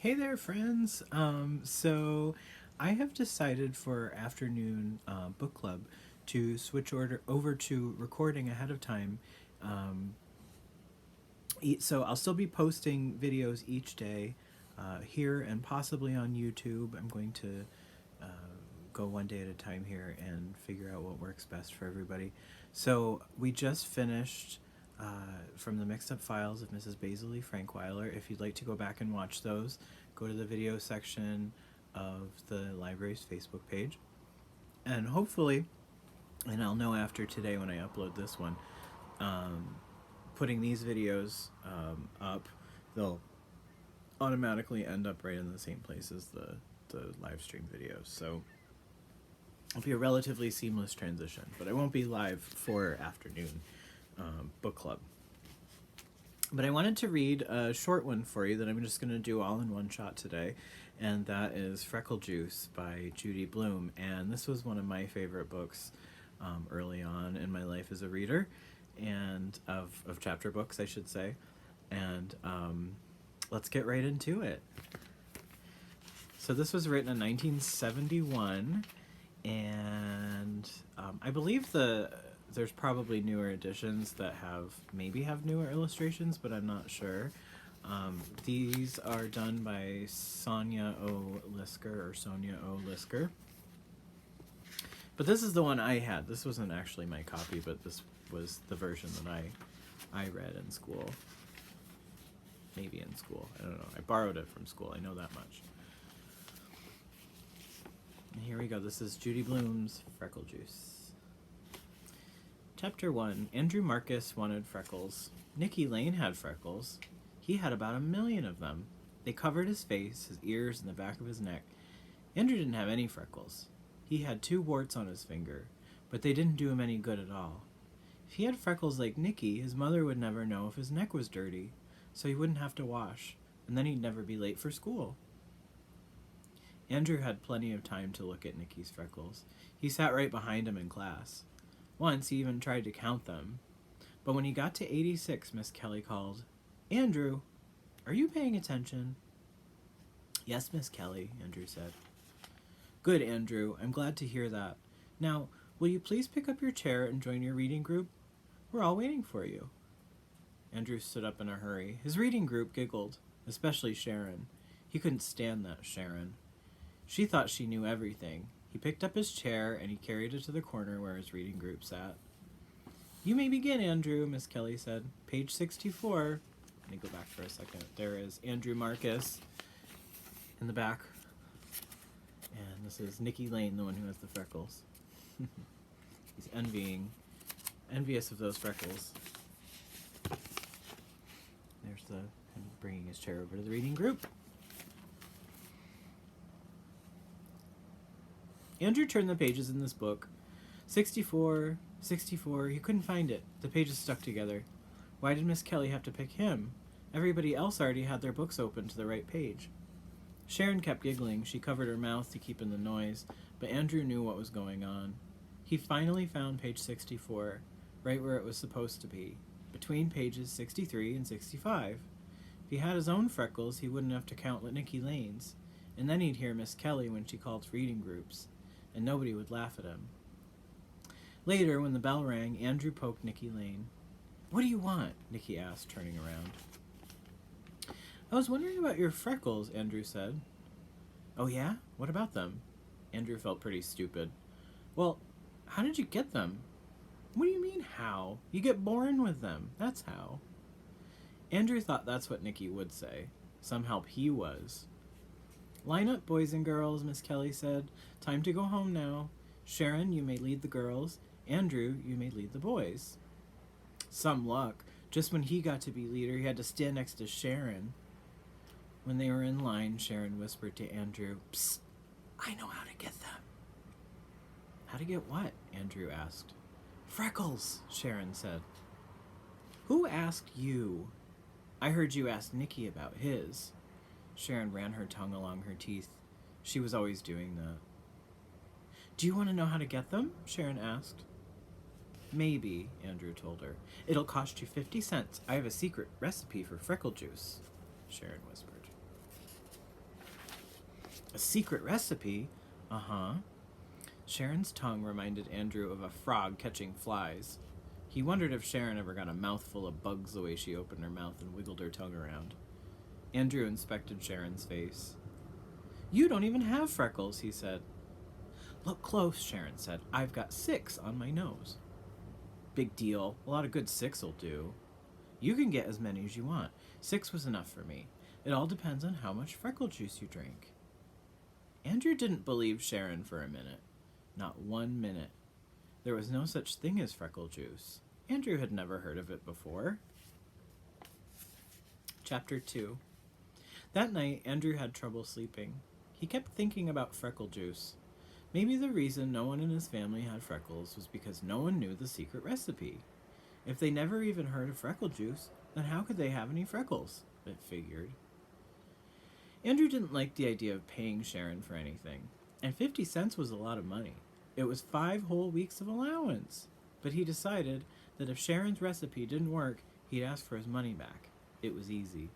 Hey there, friends. So I have decided for afternoon book club to switch order over to recording ahead of time. Um, so I'll still be posting videos each day here and possibly on YouTube. I'm going to uh, go one day at a time here and figure out what works best for everybody. So we just finished from the mixed up files of Mrs. Basil Frankweiler. If you'd like to go back and watch those, go to the video section of the library's Facebook page. And hopefully, and I'll know after today when I upload this one, um, putting these videos up, they'll automatically end up right in the same place as the live stream videos. So it'll be a relatively seamless transition, but I won't be live for afternoon book club. But I wanted to read a short one for you that I'm just going to do all in one shot today, and that is Freckle Juice by Judy Blume. And this was one of my favorite books early on in my life as a reader, and of chapter books, I should say. And let's get right into it. So this was written in 1971, and I believe there's probably newer editions that maybe have newer illustrations, but I'm not sure. These are done by Sonia O. Lisker. But this is the one I had. This wasn't actually my copy, but this was the version that I read in school. Maybe in school. I don't know. I borrowed it from school. I know that much. And here we go. This is Judy Blume's Freckle Juice. Chapter 1. Andrew Marcus wanted freckles. Nicky Lane had freckles. He had about 1,000,000 of them. They covered his face, his ears, and the back of his neck. Andrew didn't have any freckles. He had 2 warts on his finger, but they didn't do him any good at all. If he had freckles like Nicky, his mother would never know if his neck was dirty, so he wouldn't have to wash, and then he'd never be late for school. Andrew had plenty of time to look at Nicky's freckles. He sat right behind him in class. Once he even tried to count them. But when he got to 86, Miss Kelly called, "Andrew, are you paying attention?" "Yes, Miss Kelly," Andrew said. "Good, Andrew. I'm glad to hear that. Now, will you please pick up your chair and join your reading group? We're all waiting for you." Andrew stood up in a hurry. His reading group giggled, especially Sharon. He couldn't stand that Sharon. She thought she knew everything. He picked up his chair and he carried it to the corner where his reading group sat. "You may begin, Andrew," Miss Kelly said. "Page 64. Let me go back for a second. There is Andrew Marcus in the back. And this is Nicky Lane, the one who has the freckles. He's envious of those freckles. There's him bringing his chair over to the reading group. Andrew turned the pages in this book. 64, 64, he couldn't find it. The pages stuck together. Why did Miss Kelly have to pick him? Everybody else already had their books open to the right page. Sharon kept giggling. She covered her mouth to keep in the noise, but Andrew knew what was going on. He finally found page 64, right where it was supposed to be, between pages 63 and 65. If he had his own freckles, he wouldn't have to count Nicky Lane's, and then he'd hear Miss Kelly when she called reading groups, and nobody would laugh at him. Later, when the bell rang, Andrew poked Nicky Lane. "What do you want?" Nicky asked, turning around. "I was wondering about your freckles," Andrew said. "Oh yeah? What about them?" Andrew felt pretty stupid. "Well, how did you get them?" "What do you mean, how? You get born with them. That's how." Andrew thought that's what Nicky would say. Some help he was. "Line up, boys and girls," Miss Kelly said. "Time to go home now. Sharon, you may lead the girls. Andrew, you may lead the boys." Some luck. Just when he got to be leader, he had to stand next to Sharon. When they were in line, Sharon whispered to Andrew, "Psst, I know how to get them." "How to get what?" Andrew asked. "Freckles," Sharon said. "Who asked you?" "I heard you ask Nicky about his." Sharon ran her tongue along her teeth. She was always doing that. "Do you want to know how to get them?" Sharon asked. "Maybe," Andrew told her. "It'll cost you 50 cents. I have a secret recipe for freckle juice," Sharon whispered. A secret recipe? Uh-huh. Sharon's tongue reminded Andrew of a frog catching flies. He wondered if Sharon ever got a mouthful of bugs the way she opened her mouth and wiggled her tongue around. Andrew inspected Sharon's face. You don't even have freckles, he said. Look close, Sharon said. I've got 6 on my nose. Big deal. A lot of good 6'll do. You can get as many as you want. 6 was enough for me. It all depends on how much freckle juice you drink. Andrew didn't believe Sharon for a minute. Not 1 minute. There was no such thing as freckle juice. Andrew had never heard of it before. Chapter 2. That night, Andrew had trouble sleeping. He kept thinking about freckle juice. Maybe the reason no one in his family had freckles was because no one knew the secret recipe. If they never even heard of freckle juice, then how could they have any freckles? It figured. Andrew didn't like the idea of paying Sharon for anything, and 50 cents was a lot of money. It was 5 whole weeks of allowance. But he decided that if Sharon's recipe didn't work, he'd ask for his money back. It was easy.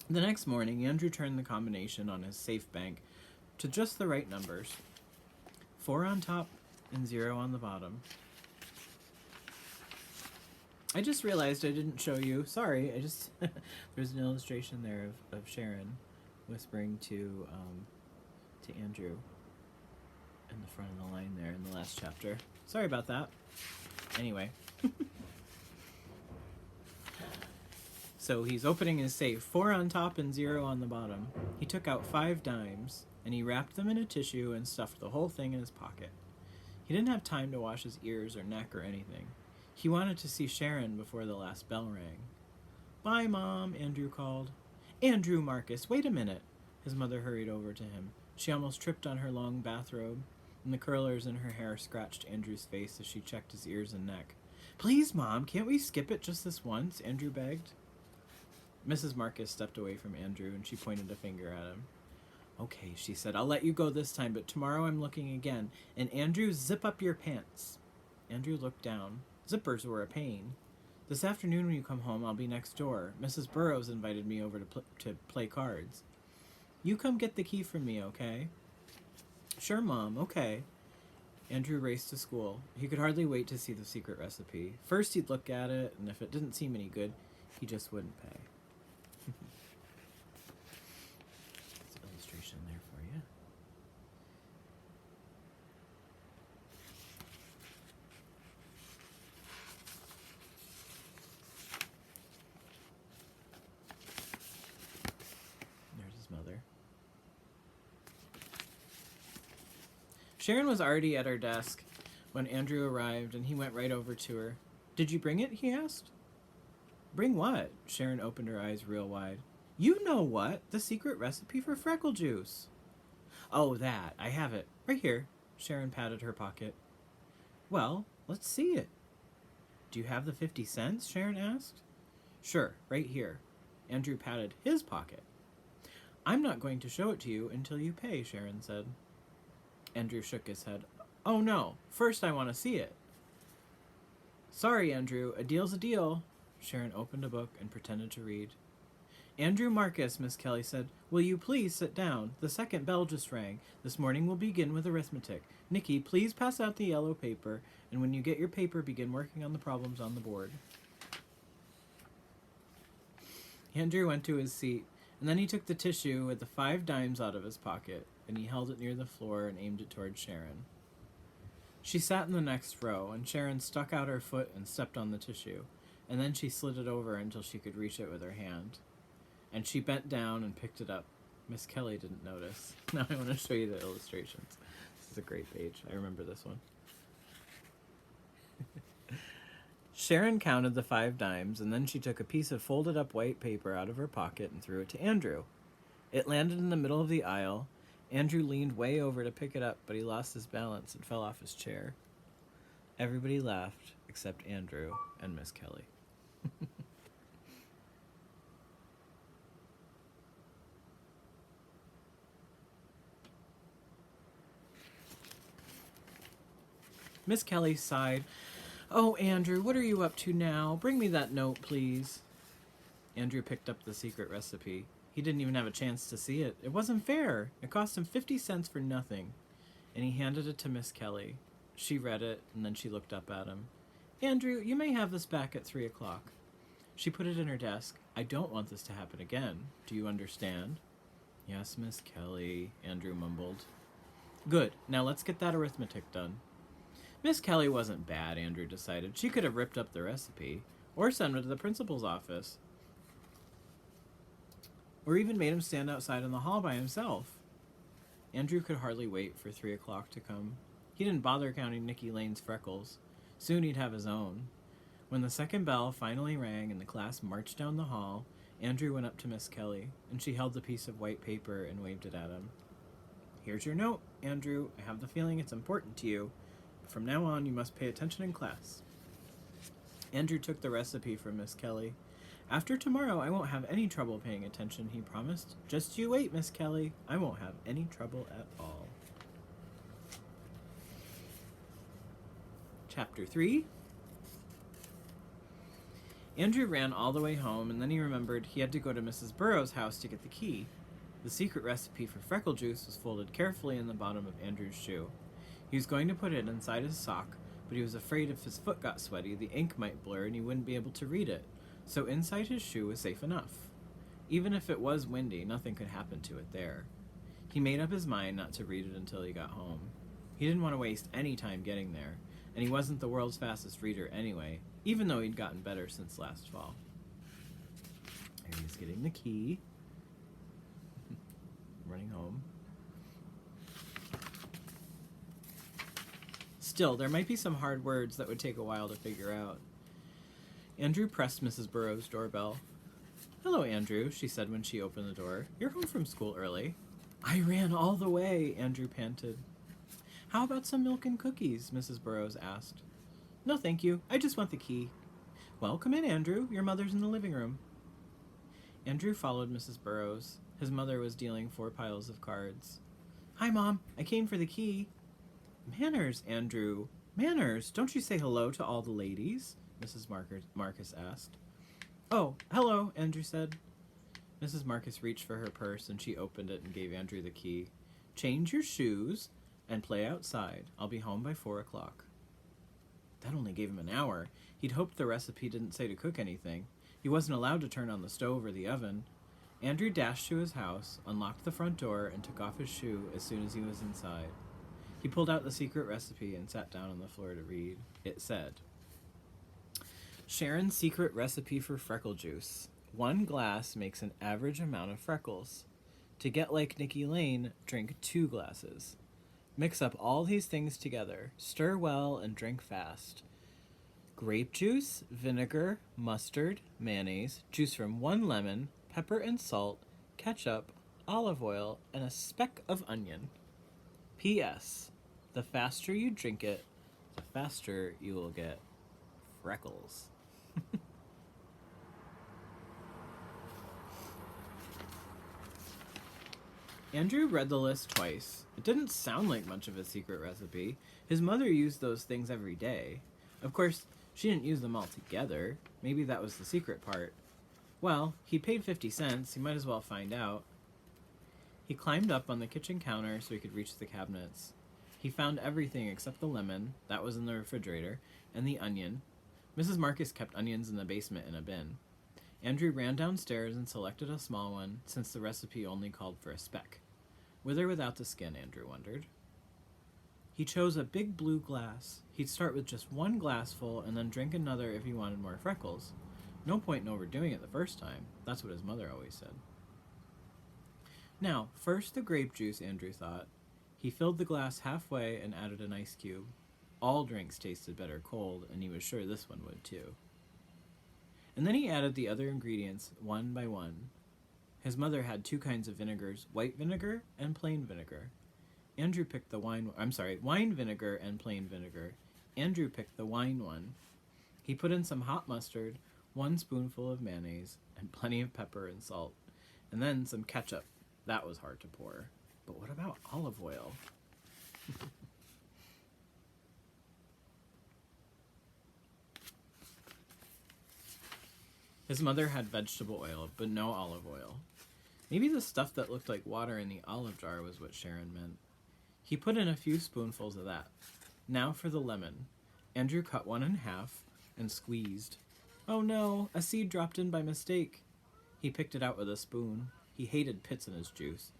The next morning, Andrew turned the combination on his safe bank to just the right numbers. 4 on top and 0 on the bottom. I just realized I didn't show you. Sorry, there's an illustration there of Sharon whispering to Andrew in the front of the line there in the last chapter. Sorry about that. Anyway. So he's opening his safe, 4 on top and 0 on the bottom. He took out 5 dimes, and he wrapped them in a tissue and stuffed the whole thing in his pocket. He didn't have time to wash his ears or neck or anything. He wanted to see Sharon before the last bell rang. Bye, Mom, Andrew called. Andrew Marcus, wait a minute. His mother hurried over to him. She almost tripped on her long bathrobe, and the curlers in her hair scratched Andrew's face as she checked his ears and neck. Please, Mom, can't we skip it just this once? Andrew begged. Mrs. Marcus stepped away from Andrew, and she pointed a finger at him. Okay, she said, I'll let you go this time, but tomorrow I'm looking again. And Andrew, zip up your pants. Andrew looked down. Zippers were a pain. This afternoon when you come home, I'll be next door. Mrs. Burrows invited me over to play cards. You come get the key from me, okay? Sure, Mom, okay. Andrew raced to school. He could hardly wait to see the secret recipe. First he'd look at it, and if it didn't seem any good, he just wouldn't pay. There's an illustration there for you. There's his mother. Sharon was already at her desk when Andrew arrived, and he went right over to her. Did you bring it? He asked. Bring what? Sharon opened her eyes real wide. You know what? The secret recipe for freckle juice. Oh, that. I have it. Right here. Sharon patted her pocket. Well, let's see it. Do you have the 50 cents? Sharon asked. Sure, right here. Andrew patted his pocket. I'm not going to show it to you until you pay, Sharon said. Andrew shook his head. Oh, no. First I want to see it. Sorry, Andrew. A deal's a deal. Sharon opened a book and pretended to read. Andrew Marcus, Miss Kelly said, will you please sit down? The second bell just rang. This morning we'll begin with arithmetic. Nikki, please pass out the yellow paper, and when you get your paper, begin working on the problems on the board. Andrew went to his seat, and then he took the tissue with the 5 dimes out of his pocket, and he held it near the floor and aimed it toward Sharon. She sat in the next row, and Sharon stuck out her foot and stepped on the tissue, and then she slid it over until she could reach it with her hand. And she bent down and picked it up. Miss Kelly didn't notice. Now I want to show you the illustrations. This is a great page. I remember this one. Sharon counted the 5 dimes, and then she took a piece of folded up white paper out of her pocket and threw it to Andrew. It landed in the middle of the aisle. Andrew leaned way over to pick it up, but he lost his balance and fell off his chair. Everybody laughed, except Andrew and Miss Kelly. Miss Kelly sighed. Oh, Andrew, what are you up to now? Bring me that note, please. Andrew picked up the secret recipe. He didn't even have a chance to see it. It wasn't fair. It cost him 50 cents for nothing. And he handed it to Miss Kelly. She read it, and then she looked up at him. Andrew, you may have this back at 3 o'clock. She put it in her desk. I don't want this to happen again. Do you understand? Yes, Miss Kelly, Andrew mumbled. Good. Now let's get that arithmetic done. Miss Kelly wasn't bad, Andrew decided. She could have ripped up the recipe, or sent him to the principal's office, or even made him stand outside in the hall by himself. Andrew could hardly wait for 3 o'clock to come. He didn't bother counting Nicky Lane's freckles. Soon he'd have his own. When the second bell finally rang and the class marched down the hall, Andrew went up to Miss Kelly, and she held the piece of white paper and waved it at him. Here's your note, Andrew. I have the feeling it's important to you. From now on, you must pay attention in class. Andrew took the recipe from Miss Kelly. After tomorrow, I won't have any trouble paying attention, he promised. Just you wait, Miss Kelly. I won't have any trouble at all. Chapter 3. Andrew ran all the way home, and then he remembered he had to go to Mrs. Burrow's house to get the key. The secret recipe for freckle juice was folded carefully in the bottom of Andrew's shoe. He was going to put it inside his sock, but he was afraid if his foot got sweaty, the ink might blur and he wouldn't be able to read it. So inside his shoe was safe enough. Even if it was windy, nothing could happen to it there. He made up his mind not to read it until he got home. He didn't want to waste any time getting there, and he wasn't the world's fastest reader anyway, even though he'd gotten better since last fall. Here he's getting the key. Running home. Still, there might be some hard words that would take a while to figure out. Andrew pressed Mrs. Burrow's doorbell. Hello, Andrew, she said when she opened the door. You're home from school early. I ran all the way, Andrew panted. How about some milk and cookies? Mrs. Burrows asked. No, thank you. I just want the key. Well, come in, Andrew. Your mother's in the living room. Andrew followed Mrs. Burrows. His mother was dealing 4 piles of cards. Hi, Mom. I came for the key. Manners, Andrew. Manners. Don't you say hello to all the ladies? Mrs. Marcus asked. Oh, hello, Andrew said. Mrs. Marcus reached for her purse, and she opened it and gave Andrew the key. Change your shoes and play outside. I'll be home by 4 o'clock. That only gave him an hour. He'd hoped the recipe didn't say to cook anything. He wasn't allowed to turn on the stove or the oven. Andrew dashed to his house, unlocked the front door, and took off his shoe as soon as he was inside. He pulled out the secret recipe and sat down on the floor to read. It said, Sharon's secret recipe for freckle juice. 1 glass makes an average amount of freckles. To get like Nicky Lane, drink 2 glasses. Mix up all these things together. Stir well and drink fast. Grape juice, vinegar, mustard, mayonnaise, juice from 1 lemon, pepper and salt, ketchup, olive oil, and a speck of onion. P.S. The faster you drink it, the faster you will get freckles. Andrew read the list twice. It didn't sound like much of a secret recipe. His mother used those things every day. Of course, she didn't use them all together. Maybe that was the secret part. Well, he paid 50 cents. He might as well find out. He climbed up on the kitchen counter so he could reach the cabinets. He found everything except the lemon, that was in the refrigerator, and the onion. Mrs. Marcus kept onions in the basement in a bin. Andrew ran downstairs and selected a small one, since the recipe only called for a speck. With or without the skin, Andrew wondered. He chose a big blue glass. He'd start with just 1 glassful and then drink another if he wanted more freckles. No point in overdoing it the first time. That's what his mother always said. Now, first the grape juice, Andrew thought. He filled the glass halfway and added an ice cube. All drinks tasted better cold, and he was sure this one would too. And then he added the other ingredients one by one. His mother had 2 kinds of vinegars, white vinegar and plain vinegar. Andrew picked the wine vinegar and plain vinegar. Andrew picked the wine one. He put in some hot mustard, 1 spoonful of mayonnaise, and plenty of pepper and salt. And then some ketchup. That was hard to pour. But what about olive oil? His mother had vegetable oil, but no olive oil. Maybe the stuff that looked like water in the olive jar was what Sharon meant. He put in a few spoonfuls of that. Now for the lemon. Andrew cut one in half and squeezed. Oh no, a seed dropped in by mistake. He picked it out with a spoon. He hated pits in his juice.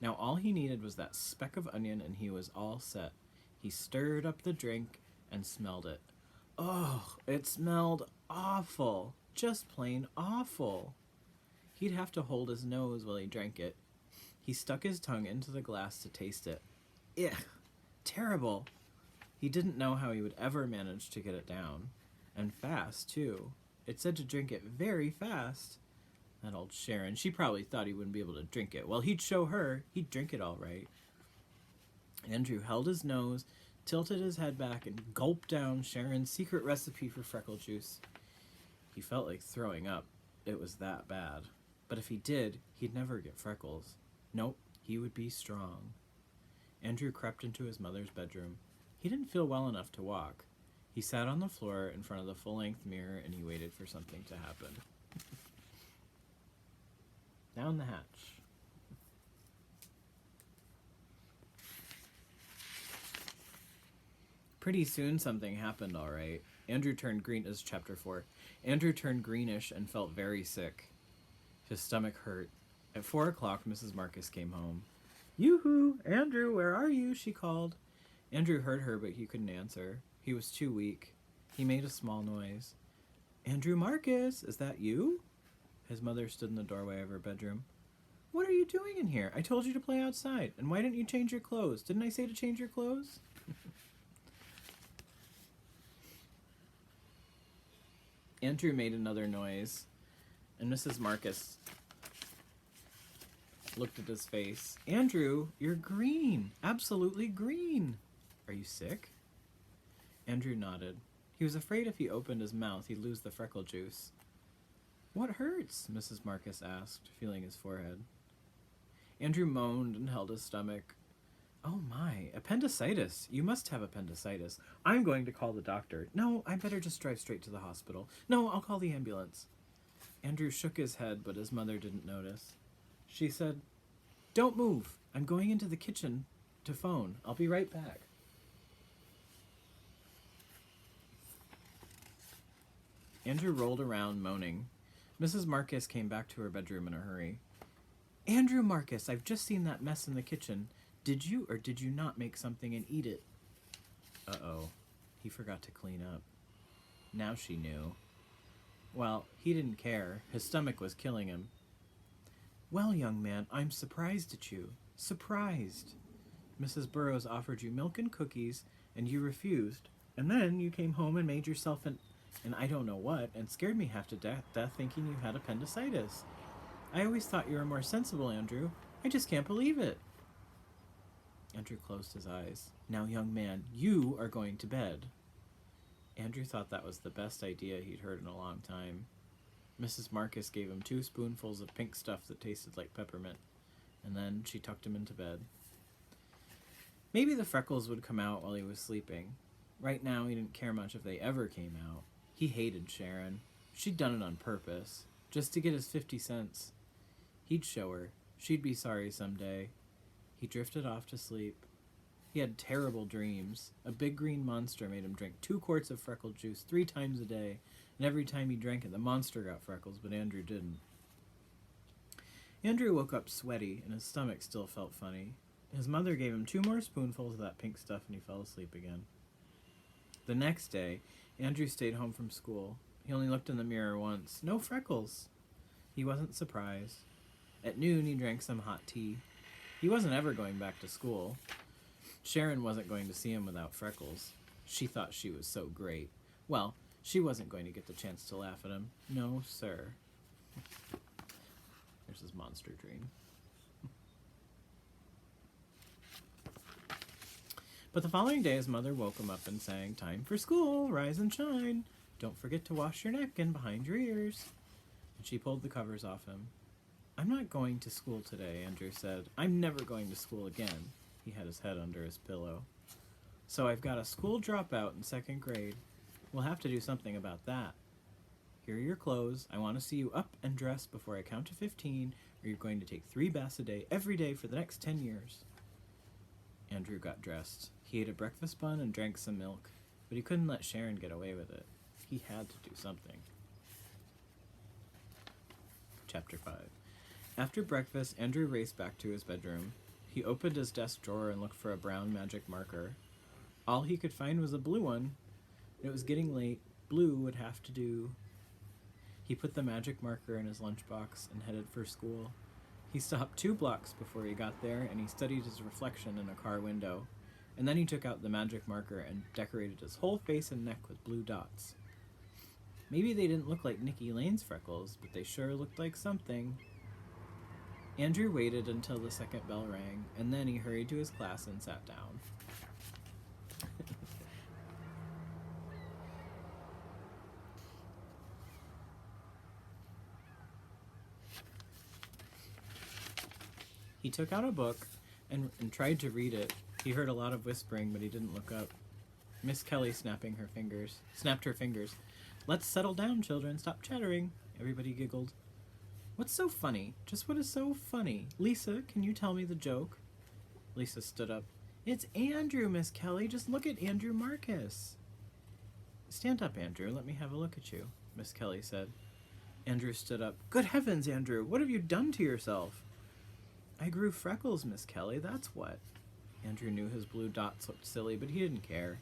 Now all he needed was that speck of onion and he was all set. He stirred up the drink and smelled it. Oh, it smelled awful. Just plain awful. He'd have to hold his nose while he drank it. He stuck his tongue into the glass to taste it. Ugh, terrible. He didn't know how he would ever manage to get it down. And fast, too. It said to drink it very fast. That old Sharon, she probably thought he wouldn't be able to drink it. Well, he'd show her. He'd drink it all right. Andrew held his nose, tilted his head back, and gulped down Sharon's secret recipe for Freckle juice. He felt like throwing up. It was that bad. But if he did, he'd never get freckles. Nope, he would be strong. Andrew crept into his mother's bedroom. He didn't feel well enough to walk. He sat on the floor in front of the full-length mirror and he waited for something to happen. Down the hatch. Pretty soon something happened, all right. Andrew turned green. This is chapter 4. Andrew turned greenish and felt very sick. His stomach hurt. At 4 o'clock, Mrs. Marcus came home. Yoo-hoo! Andrew, where are you? She called. Andrew heard her, but he couldn't answer. He was too weak. He made a small noise. Andrew Marcus, is that you? His mother stood in the doorway of her bedroom. What are you doing in here? I told you to play outside. And why didn't you change your clothes? Didn't I say to change your clothes? Andrew made another noise, and Mrs. Marcus looked at his face. Andrew, you're green. Absolutely green. Are you sick? Andrew nodded. He was afraid if he opened his mouth, he'd lose the freckle juice. What hurts? Mrs. Marcus asked, feeling his forehead. Andrew moaned and held his stomach. Oh my, appendicitis. You must have appendicitis. I'm going to call the doctor. No, I better just drive straight to the hospital. No, I'll call the ambulance. Andrew shook his head, but his mother didn't notice. She said, Don't move. I'm going into the kitchen to phone. I'll be right back. Andrew rolled around, moaning. Mrs. Marcus came back to her bedroom in a hurry. Andrew Marcus, I've just seen that mess in the kitchen. Did you or did you not make something and eat it? Uh-oh. He forgot to clean up. Now she knew. Well, he didn't care. His stomach was killing him. Well, young man, I'm surprised at you. Surprised. Mrs. Burroughs offered you milk and cookies, and you refused. And then you came home and made yourself an I don't know what, and scared me half to death thinking you had appendicitis. I always thought you were more sensible, Andrew. I just can't believe it. Andrew closed his eyes. Now, young man, you are going to bed. Andrew thought that was the best idea he'd heard in a long time. Mrs. Marcus gave him 2 spoonfuls of pink stuff that tasted like peppermint, and then she tucked him into bed. Maybe the freckles would come out while he was sleeping. Right now, he didn't care much if they ever came out. He hated Sharon. She'd done it on purpose, just to get his 50 cents. He'd show her. She'd be sorry someday. He drifted off to sleep. He had terrible dreams. A big green monster made him drink 2 quarts of freckle juice 3 times a day, and every time he drank it, the monster got freckles, but Andrew didn't. Andrew woke up sweaty, and his stomach still felt funny. His mother gave him 2 more spoonfuls of that pink stuff, and he fell asleep again. The next day, Andrew stayed home from school. He only looked in the mirror once. No freckles. He wasn't surprised. At noon, he drank some hot tea. He wasn't ever going back to school. Sharon wasn't going to see him without freckles. She thought she was so great. Well, she wasn't going to get the chance to laugh at him. No, sir. There's his monster dream. But the following day, his mother woke him up and sang, Time for school, rise and shine. Don't forget to wash your napkin behind your ears. And she pulled the covers off him. I'm not going to school today, Andrew said. I'm never going to school again. He had his head under his pillow. So I've got a school dropout in 2nd grade. We'll have to do something about that. Here are your clothes. I want to see you up and dressed before I count to 15, or or you're going to take 3 baths a day, every day for the next 10 years. Andrew got dressed. He ate a breakfast bun and drank some milk, but he couldn't let Sharon get away with it. He had to do something. Chapter 5. After breakfast, Andrew raced back to his bedroom. He opened his desk drawer and looked for a brown magic marker. All he could find was a blue one. It was getting late. Blue would have to do. He put the magic marker in his lunchbox and headed for school. He stopped 2 blocks before he got there, and he studied his reflection in a car window. And then he took out the magic marker and decorated his whole face and neck with blue dots. Maybe they didn't look like Nicky Lane's freckles, but they sure looked like something. Andrew waited until the second bell rang, and then he hurried to his class and sat down. He took out a book and tried to read it. He heard a lot of whispering, but he didn't look up. Miss Kelly snapped her fingers. "Let's settle down, children. Stop chattering." Everybody giggled. "What's so funny? Just what is so funny? Lisa, can you tell me the joke?" Lisa stood up. "It's Andrew, Miss Kelly. Just look at Andrew Marcus." "Stand up, Andrew. Let me have a look at you," Miss Kelly said. Andrew stood up. "Good heavens, Andrew. What have you done to yourself?" "I grew freckles, Miss Kelly. That's what." Andrew knew his blue dots looked silly, but he didn't care.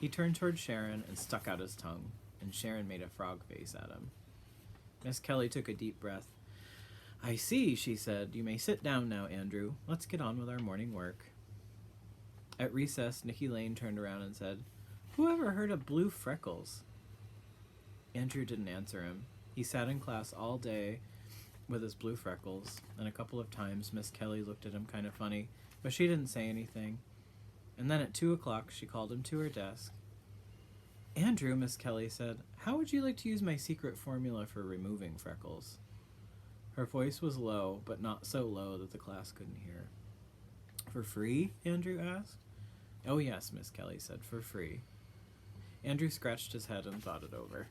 He turned toward Sharon and stuck out his tongue, and Sharon made a frog face at him. Miss Kelly took a deep breath. "I see," she said. "You may sit down now, Andrew. Let's get on with our morning work." At recess, Nicky Lane turned around and said, "Who ever heard of blue freckles?" Andrew didn't answer him. He sat in class all day with his blue freckles, and a couple of times Miss Kelly looked at him kind of funny, but she didn't say anything. And then at 2 o'clock, she called him to her desk. "Andrew," Miss Kelly said, "how would you like to use my secret formula for removing freckles?" Her voice was low, but not so low that the class couldn't hear. "For free?" Andrew asked. "Oh yes," Miss Kelly said, "for free." Andrew scratched his head and thought it over.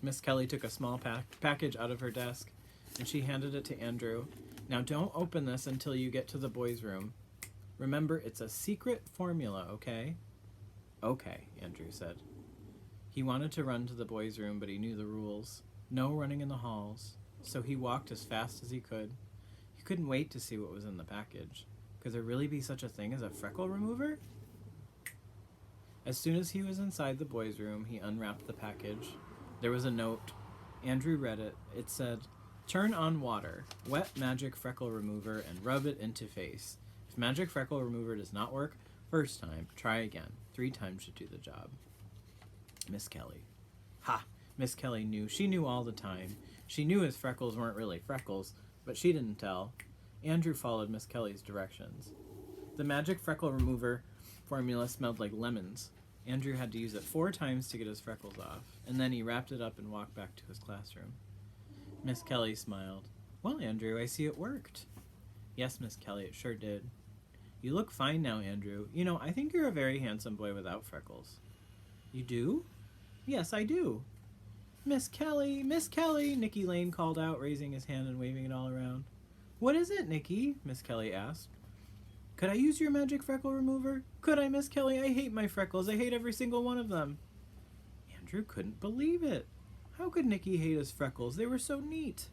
Miss Kelly took a small package out of her desk, and she handed it to Andrew. "Now don't open this until you get to the boys' room. Remember, it's a secret formula, okay?" "Okay," Andrew said. He wanted to run to the boys' room, but he knew the rules. No running in the halls, so he walked as fast as he could. He couldn't wait to see what was in the package. Could there really be such a thing as a freckle remover? As soon as he was inside the boys' room, he unwrapped the package. There was a note. Andrew read it. It said, "Turn on water, wet magic freckle remover, and rub it into face. If magic freckle remover does not work first time, try again. 3 times should do the job." Miss Kelly. Ha! Miss Kelly knew. She knew all the time. She knew his freckles weren't really freckles, but she didn't tell. Andrew followed Miss Kelly's directions. The magic freckle remover formula smelled like lemons. Andrew had to use it 4 times to get his freckles off, and then he wrapped it up and walked back to his classroom. Miss Kelly smiled. "Well, Andrew, I see it worked." "Yes, Miss Kelly, it sure did." "You look fine now, Andrew. You know, I think you're a very handsome boy without freckles." "You do?" "Yes, I do." Miss Kelly, Nicky Lane called out, raising his hand and waving it all around. "What is it, Nicky?" Miss Kelly asked. "Could I use your magic freckle remover?" "Could I, Miss Kelly? I hate my freckles. I hate every single one of them." Andrew couldn't believe it. How could Nicky hate his freckles? They were so neat.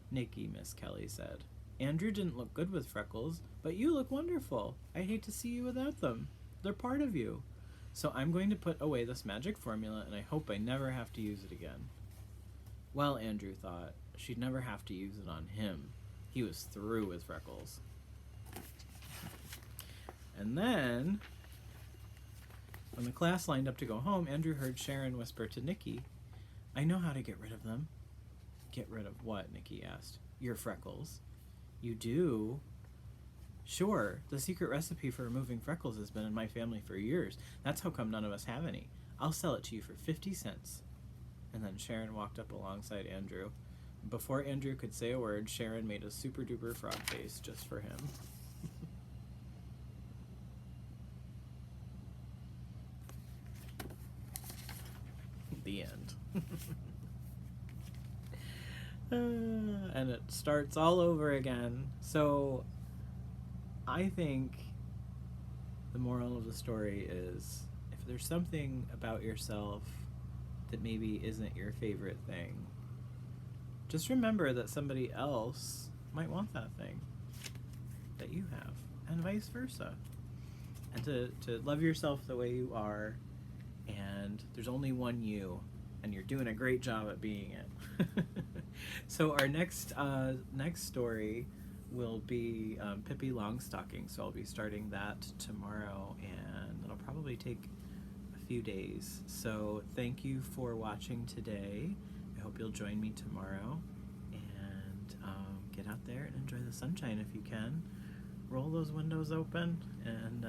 "Nicky," Miss Kelly said, "Andrew didn't look good with freckles, but you look wonderful. I hate to see you without them. They're part of you. So I'm going to put away this magic formula, and I hope I never have to use it again." Well, Andrew thought, she'd never have to use it on him. He was through with freckles. And then, when the class lined up to go home, Andrew heard Sharon whisper to Nicky, "I know how to get rid of them." "Get rid of what?" Nicky asked. "Your freckles." "You do?" "Sure. The secret recipe for removing freckles has been in my family for years. That's how come none of us have any. I'll sell it to you for 50 cents. And then Sharon walked up alongside Andrew. Before Andrew could say a word, Sharon made a super duper frog face just for him. The end. and it starts all over again. So I think the moral of the story is, if there's something about yourself that maybe isn't your favorite thing, just remember that somebody else might want that thing that you have, and vice versa. And to love yourself the way you are, and there's only one you, and you're doing a great job at being it. So our next story will be Pippi Longstocking. So I'll be starting that tomorrow, and it'll probably take a few days. So thank you for watching today. I hope you'll join me tomorrow, and get out there and enjoy the sunshine if you can. Roll those windows open, and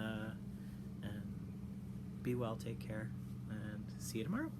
be well, take care, and see you tomorrow.